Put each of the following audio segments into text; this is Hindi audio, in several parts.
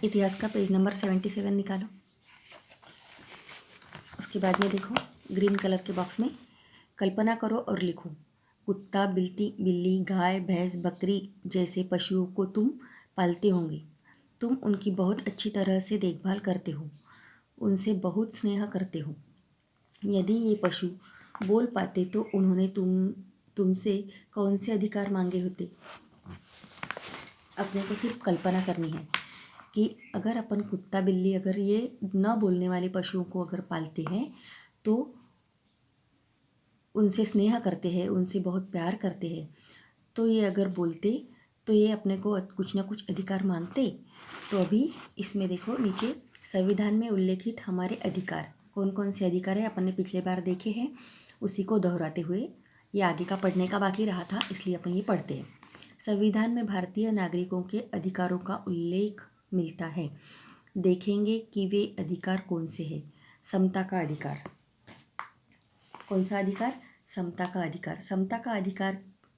इतिहास का पेज नंबर 77 निकालो। उसके बाद में देखो ग्रीन कलर के बॉक्स में कल्पना करो और लिखो। कुत्ता, बिल्ली, गाय, भैंस, बकरी जैसे पशुओं को तुम पालते होंगे। तुम उनकी बहुत अच्छी तरह से देखभाल करते हो, उनसे बहुत स्नेह करते हो। यदि ये पशु बोल पाते तो उन्होंने तुमसे कौन से अधिकार मांगे होते? अपने को सिर्फ कल्पना करनी है कि अगर अपन कुत्ता, बिल्ली, अगर ये न बोलने वाले पशुओं को अगर पालते हैं तो उनसे स्नेह करते हैं, उनसे बहुत प्यार करते हैं, तो ये अगर बोलते तो ये अपने को कुछ ना कुछ अधिकार मांगते। तो अभी इसमें देखो नीचे संविधान में उल्लेखित हमारे अधिकार कौन कौन से अधिकार है अपन ने पिछले बार देखे हैं, उसी को दोहराते हुए ये आगे का पढ़ने का बाकी रहा था, इसलिए अपन ये पढ़ते हैं। संविधान में भारतीय नागरिकों के अधिकारों का उल्लेख मिलता है। देखेंगे कि वे अधिकार कौन से हैं। समता का अधिकार। कौन सा अधिकार? समता का अधिकार।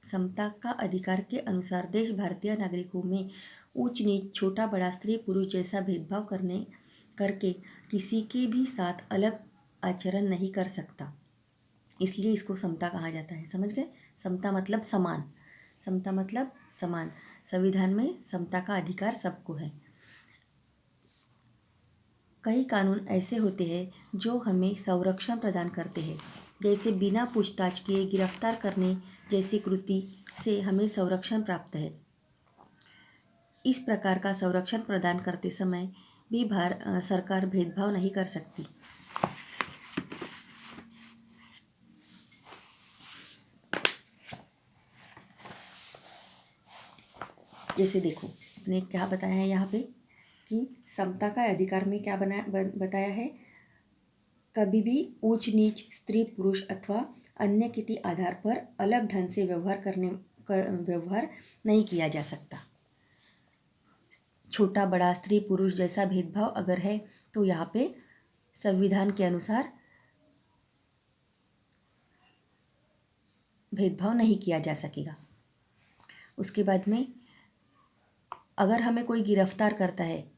समता का अधिकार के अनुसार देश भारतीय नागरिकों में ऊंच नीच, छोटा बड़ा, स्त्री पुरुष जैसा भेदभाव करके किसी के भी साथ अलग आचरण नहीं कर सकता, इसलिए इसको समता कहा जाता है। समझ गए? समता मतलब समान। समता मतलब समान। संविधान में समता का अधिकार सबको है। कई कानून ऐसे होते हैं जो हमें संरक्षण प्रदान करते हैं, जैसे बिना पूछताछ किए गिरफ्तार करने जैसी कृति से हमें संरक्षण प्राप्त है। इस प्रकार का संरक्षण प्रदान करते समय भी सरकार भेदभाव नहीं कर सकती। जैसे देखो अपने क्या बताया है यहाँ पे कि समता का अधिकार में क्या बताया है, कभी भी ऊंच नीच, स्त्री पुरुष अथवा अन्य किसी आधार पर अलग ढंग से व्यवहार नहीं किया जा सकता। छोटा बड़ा, स्त्री पुरुष जैसा भेदभाव अगर है तो यहाँ पे संविधान के अनुसार भेदभाव नहीं किया जा सकेगा। उसके बाद में अगर हमें कोई गिरफ्तार करता है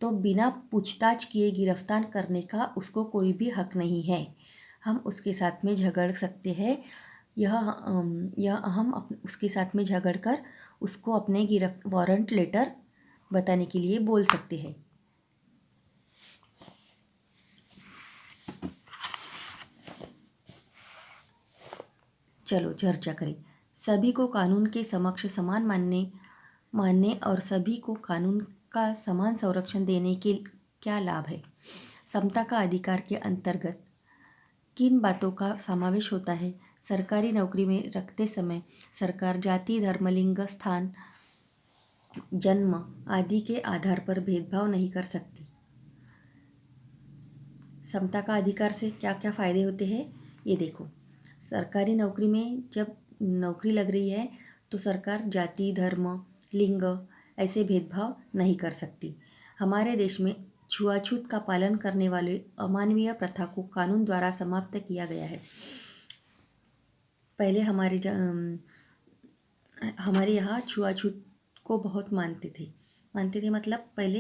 तो बिना पूछताछ किए गिरफ्तार करने का उसको कोई भी हक नहीं है। हम उसके साथ में झगड़ सकते हैं। यह हम उसके साथ में झगड़ कर उसको अपने वारंट लेटर बताने के लिए बोल सकते हैं। चलो चर्चा करें। सभी को कानून के समक्ष समान मानने और सभी को कानून का समान संरक्षण देने के क्या लाभ है? समता का अधिकार के अंतर्गत किन बातों का समावेश होता है? सरकारी नौकरी में रखते समय सरकार जाति, धर्म, लिंग, स्थान, जन्म आदि के आधार पर भेदभाव नहीं कर सकती। समता का अधिकार से क्या क्या फ़ायदे होते हैं ये देखो। सरकारी नौकरी में जब नौकरी लग रही है तो सरकार जाति, धर्म, लिंग ऐसे भेदभाव नहीं कर सकती। हमारे देश में छुआछूत का पालन करने वाले अमानवीय प्रथा को कानून द्वारा समाप्त किया गया है। पहले हमारे यहाँ छुआछूत को बहुत मानते थे मतलब पहले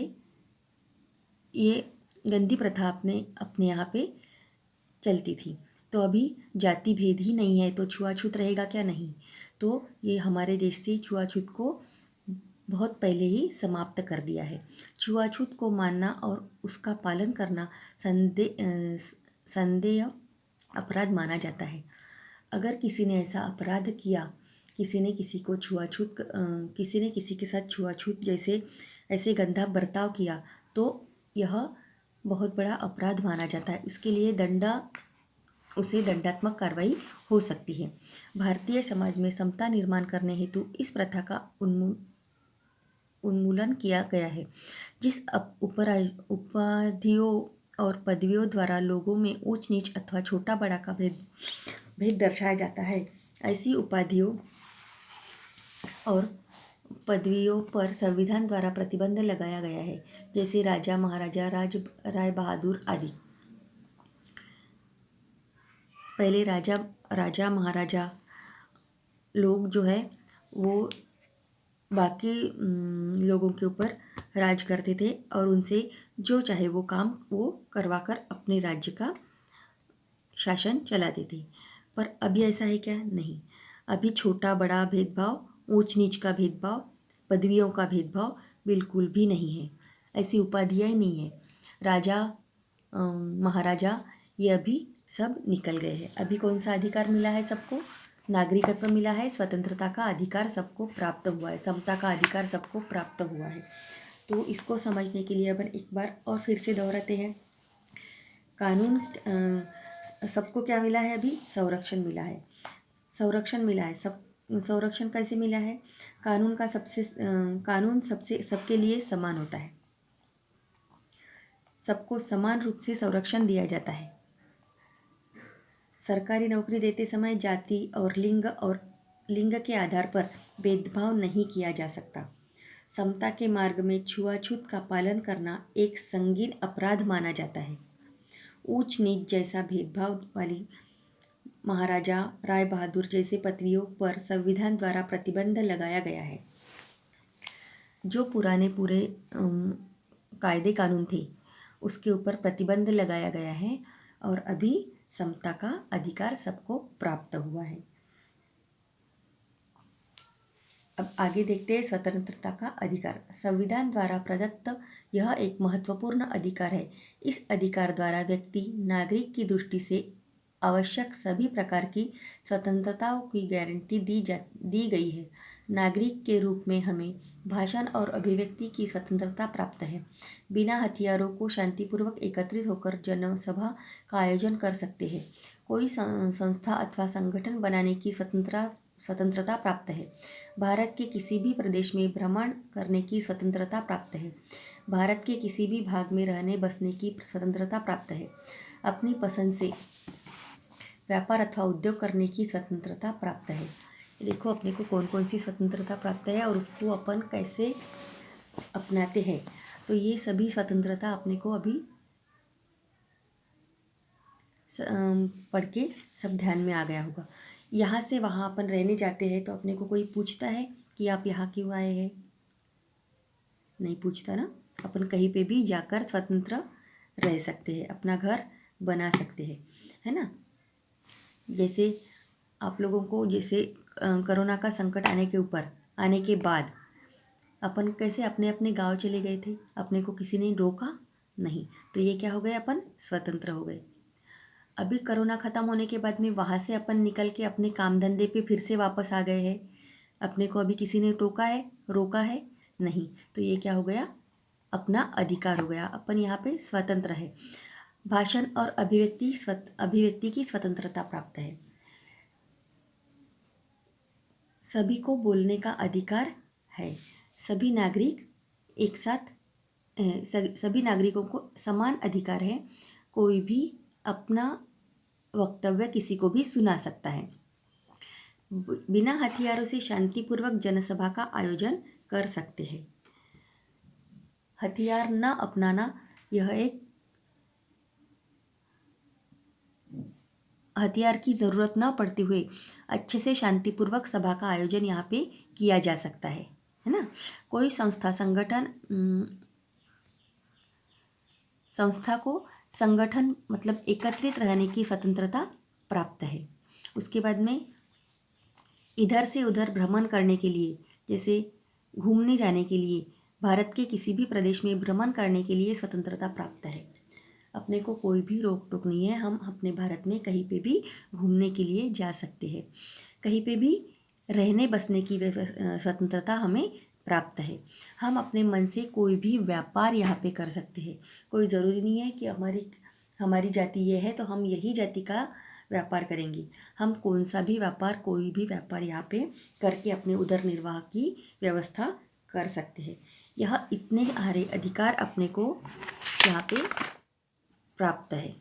ये गंदी प्रथा अपने यहाँ पे चलती थी। तो अभी जाति भेद ही नहीं है तो छुआछूत रहेगा क्या? नहीं। तो ये हमारे देश से छुआछूत को बहुत पहले ही समाप्त कर दिया है। छुआछूत को मानना और उसका पालन करना संदेह अपराध माना जाता है। अगर किसी ने ऐसा अपराध किया, किसी ने किसी के साथ छुआछूत जैसे ऐसे गंदा बर्ताव किया तो यह बहुत बड़ा अपराध माना जाता है। उसके लिए उसे दंडात्मक कार्रवाई हो सकती है। भारतीय समाज में समता निर्माण करने हेतु इस प्रथा का उन्मूलन किया गया है। जिस उपाधियों और पदवियों द्वारा लोगों में ऊंच नीच अथवा छोटा बड़ा का भेद दर्शाया जाता है, ऐसी उपाधियों और पदवियों पर संविधान द्वारा प्रतिबंध लगाया गया है, जैसे राजा, महाराजा, राय बहादुर आदि। पहले राजा महाराजा लोग जो है वो बाकी लोगों के ऊपर राज करते थे और उनसे जो चाहे वो काम वो करवाकर अपने राज्य का शासन चलाते थे। पर अभी ऐसा है क्या? नहीं। अभी छोटा बड़ा भेदभाव, ऊंच नीच का भेदभाव, पदवियों का भेदभाव बिल्कुल भी नहीं है। ऐसी उपाधियाँ ही नहीं है। राजा महाराजा ये अभी सब निकल गए हैं। अभी कौन सा अधिकार मिला है सबको? नागरिकत्व मिला है, स्वतंत्रता का अधिकार सबको प्राप्त हुआ है, समता का अधिकार सबको प्राप्त हुआ है। तो इसको समझने के लिए अपन एक बार और फिर से दोहराते हैं। कानून सबको क्या मिला है? अभी संरक्षण मिला है। संरक्षण मिला है। सब संरक्षण कैसे मिला है? कानून सबसे सबके लिए समान होता है। सबको समान रूप से संरक्षण दिया जाता है। सरकारी नौकरी देते समय जाति और लिंग के आधार पर भेदभाव नहीं किया जा सकता। समता के मार्ग में छुआछूत का पालन करना एक संगीन अपराध माना जाता है। ऊंच नीच जैसा भेदभाव वाली महाराजा राय बहादुर जैसे पदवियों पर संविधान द्वारा प्रतिबंध लगाया गया है। जो पूरे कायदे कानून थे उसके ऊपर प्रतिबंध लगाया गया है और अभी समता का अधिकार सबको प्राप्त हुआ है। अब आगे देखते हैं स्वतंत्रता का अधिकार। संविधान द्वारा प्रदत्त यह एक महत्वपूर्ण अधिकार है। इस अधिकार द्वारा व्यक्ति नागरिक की दृष्टि से आवश्यक सभी प्रकार की स्वतंत्रताओं की गारंटी दी गई है। नागरिक के रूप में हमें भाषण और अभिव्यक्ति की स्वतंत्रता प्राप्त है। बिना हथियारों को शांतिपूर्वक एकत्रित होकर जनसभा का आयोजन कर सकते हैं। कोई संस्था अथवा संगठन बनाने की स्वतंत्रता प्राप्त है। भारत के किसी भी प्रदेश में भ्रमण करने की स्वतंत्रता प्राप्त है। भारत के किसी भी भाग में रहने बसने की स्वतंत्रता प्राप्त है। अपनी पसंद से व्यापार अथवा उद्योग करने की स्वतंत्रता प्राप्त है। देखो अपने को कौन कौन सी स्वतंत्रता प्राप्त है और उसको अपन कैसे अपनाते हैं। तो ये सभी स्वतंत्रता अपने को अभी पढ़ के सब ध्यान में आ गया होगा। यहाँ से वहाँ अपन रहने जाते हैं तो अपने को कोई पूछता है कि आप यहाँ क्यों आए हैं? नहीं पूछता ना। अपन कहीं पे भी जाकर स्वतंत्र रह सकते हैं, अपना घर बना सकते हैं, है ना। जैसे आप लोगों को जैसे कोरोना का संकट आने के बाद अपन कैसे अपने अपने गांव चले गए थे, अपने को किसी ने रोका नहीं। तो ये क्या हो गए? अपन स्वतंत्र हो गए। अभी कोरोना ख़त्म होने के बाद में वहाँ से अपन निकल के अपने काम धंधे पे फिर से वापस आ गए हैं। अपने को अभी किसी ने रोका है नहीं। तो ये क्या हो गया? अपना अधिकार हो गया। अपन यहाँ पे स्वतंत्र है। भाषण और अभिव्यक्ति की स्वतंत्रता प्राप्त है। सभी को बोलने का अधिकार है। सभी नागरिक एक साथ सभी नागरिकों को समान अधिकार है। कोई भी अपना वक्तव्य किसी को भी सुना सकता है। बिना हथियारों से शांतिपूर्वक जनसभा का आयोजन कर सकते हैं। हथियार न अपनाना, यह एक हथियार की ज़रूरत न पड़ते हुए अच्छे से शांतिपूर्वक सभा का आयोजन यहाँ पे किया जा सकता है ना। कोई संस्था को संगठन मतलब एकत्रित रहने की स्वतंत्रता प्राप्त है। उसके बाद में इधर से उधर भ्रमण करने के लिए, जैसे घूमने जाने के लिए, भारत के किसी भी प्रदेश में भ्रमण करने के लिए स्वतंत्रता प्राप्त है। अपने को कोई भी रोक टोक नहीं है। हम अपने भारत में कहीं पे भी घूमने के लिए जा सकते हैं। कहीं पे भी रहने बसने की स्वतंत्रता हमें प्राप्त है। हम अपने मन से कोई भी व्यापार यहाँ पे कर सकते हैं। कोई ज़रूरी नहीं है कि हमारी जाति ये है तो हम यही जाति का व्यापार करेंगे। हम कोई भी व्यापार यहाँ पे करके अपने उदर निर्वाह की व्यवस्था कर सकते हैं। यह इतने सारे अधिकार अपने को यहाँ पे प्राप्त है।